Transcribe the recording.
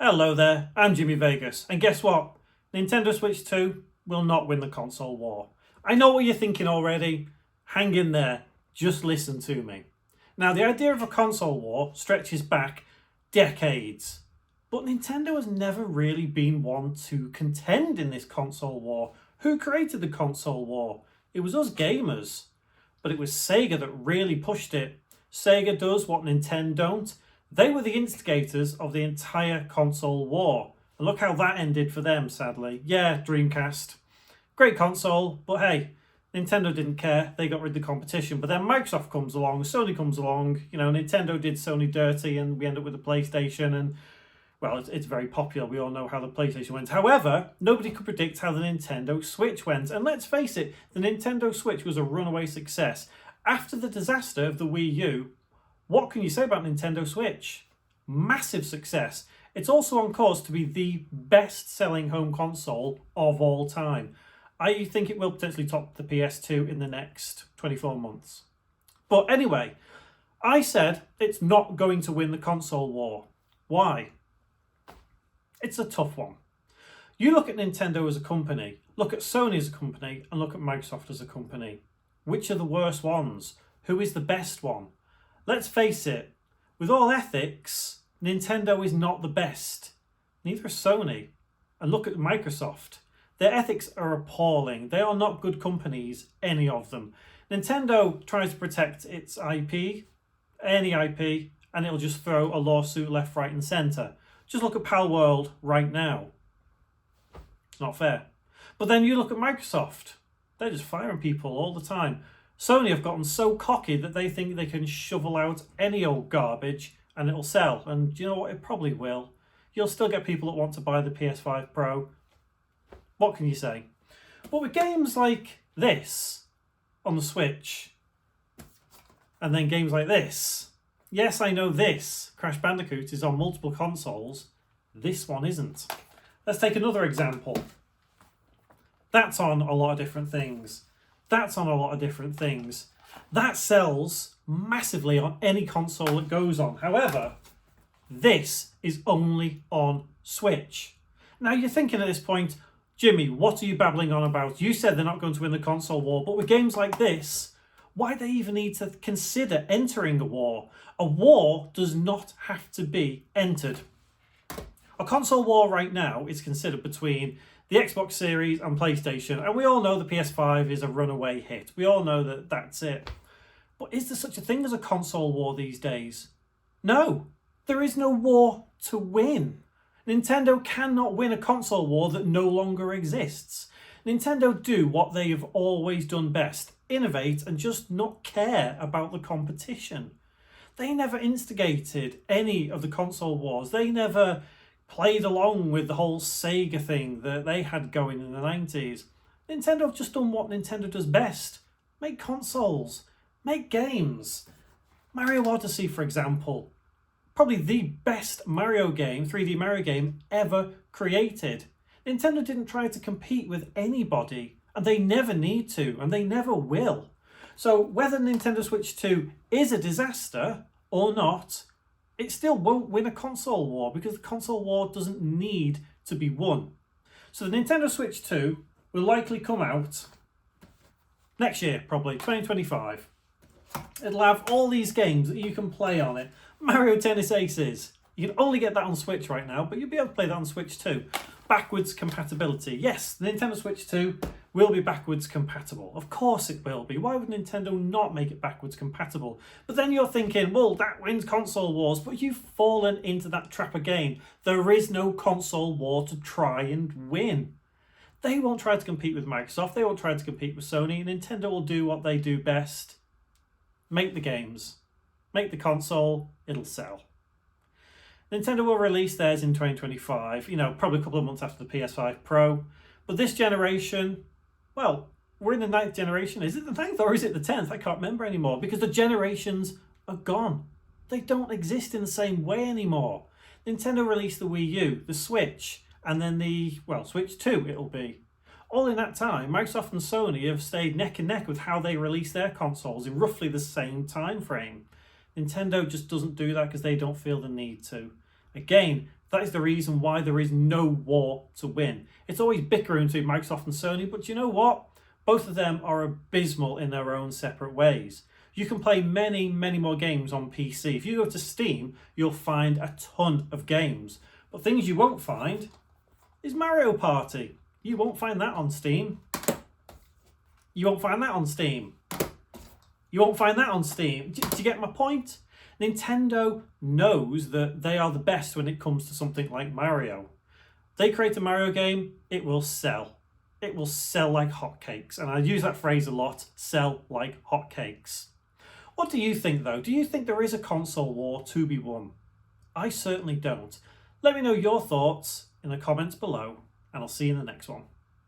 Hello there, I'm Jimmy Vegas, and guess what? Nintendo Switch 2 will not win the console war. I know what you're thinking already. Hang in there, just listen to me. Now, the idea of a console war stretches back decades, but Nintendo has never really been one to contend in this console war. Who created the console war? It was us gamers, but it was Sega that really pushed it. Sega does what Nintendo don't. They were the instigators of the entire console war. And look how that ended for them, sadly. Yeah, Dreamcast. Great console, but hey, Nintendo didn't care. They got rid of the competition. But then Microsoft comes along, Sony comes along. You know, Nintendo did Sony dirty and we end up with the PlayStation. And, well, it's very popular. We all know how the PlayStation went. However, nobody could predict how the Nintendo Switch went. And let's face it, the Nintendo Switch was a runaway success. After the disaster of the Wii U, what can you say about Nintendo Switch? Massive success. It's also on course to be the best-selling home console of all time. I think it will potentially top the PS2 in the next 24 months. But anyway, I said it's not going to win the console war. Why? It's a tough one. You look at Nintendo as a company, look at Sony as a company, and look at Microsoft as a company. Which are the worst ones? Who is the best one? Let's face it, with all ethics, Nintendo is not the best. Neither is Sony. And look at Microsoft. Their ethics are appalling. They are not good companies, any of them. Nintendo tries to protect its IP, any IP, and it'll just throw a lawsuit left, right and centre. Just look at Palworld right now. It's not fair. But then you look at Microsoft. They're just firing people all the time. Sony have gotten so cocky that they think they can shovel out any old garbage and it'll sell. And you know what? It probably will. You'll still get people that want to buy the PS5 Pro. What can you say? But with games like this on the Switch, and then games like this, yes, I know this, Crash Bandicoot, is on multiple consoles. This one isn't. Let's take another example. That's on a lot of different things. That's on a lot of different things. That sells massively on any console it goes on. However, this is only on Switch. Now you're thinking at this point, Jimmy, what are you babbling on about? You said they're not going to win the console war, but with games like this, why do they even need to consider entering a war? A war does not have to be entered. A console war right now is considered between the Xbox Series and PlayStation, and we all know the PS5 is a runaway hit. We all know that that's it. But is there such a thing as a console war these days? No, there is no war to win. Nintendo cannot win a console war that no longer exists. Nintendo do what they have always done best, innovate and just not care about the competition. They never instigated any of the console wars. They never played along with the whole Sega thing that they had going in the 90s. Nintendo have just done what Nintendo does best. Make consoles. Make games. Mario Odyssey, for example. Probably the best Mario game, 3D Mario game, ever created. Nintendo didn't try to compete with anybody, and they never need to, and they never will. So whether Nintendo Switch 2 is a disaster or not, it still won't win a console war because the console war doesn't need to be won. So the Nintendo Switch 2 will likely come out next year, probably 2025. It'll have all these games that you can play on it. Mario Tennis Aces. You can only get that on Switch right now, but you'll be able to play that on Switch 2. Backwards compatibility. Yes, the Nintendo Switch 2 will be backwards compatible. Of course it will be. Why would Nintendo not make it backwards compatible? But then you're thinking, well, that wins console wars, but you've fallen into that trap again. There is no console war to try and win. They won't try to compete with Microsoft. They won't try to compete with Sony. Nintendo will do what they do best. Make the games. Make the console. It'll sell. Nintendo will release theirs in 2025, probably a couple of months after the PS5 Pro. But this generation, well, we're in the 9th generation. Is it the 9th or is it the 10th? I can't remember anymore because the generations are gone. They don't exist in the same way anymore. Nintendo released the Wii U, the Switch, and then Switch 2 it'll be. All in that time, Microsoft and Sony have stayed neck and neck with how they release their consoles in roughly the same time frame. Nintendo just doesn't do that because they don't feel the need to. Again, That is the reason why there is no war to win. It's always bickering between Microsoft and Sony, but you know what? Both of them are abysmal in their own separate ways. You can play many, many more games on PC. If you go to Steam, you'll find a ton of games. But things you won't find is Mario Party. You won't find that on Steam. You won't find that on Steam. You won't find that on Steam. Do you get my point? Nintendo knows that they are the best when it comes to something like Mario. They create a Mario game, it will sell. It will sell like hotcakes. And I use that phrase a lot, sell like hotcakes. What do you think though? Do you think there is a console war to be won? I certainly don't. Let me know your thoughts in the comments below, and I'll see you in the next one.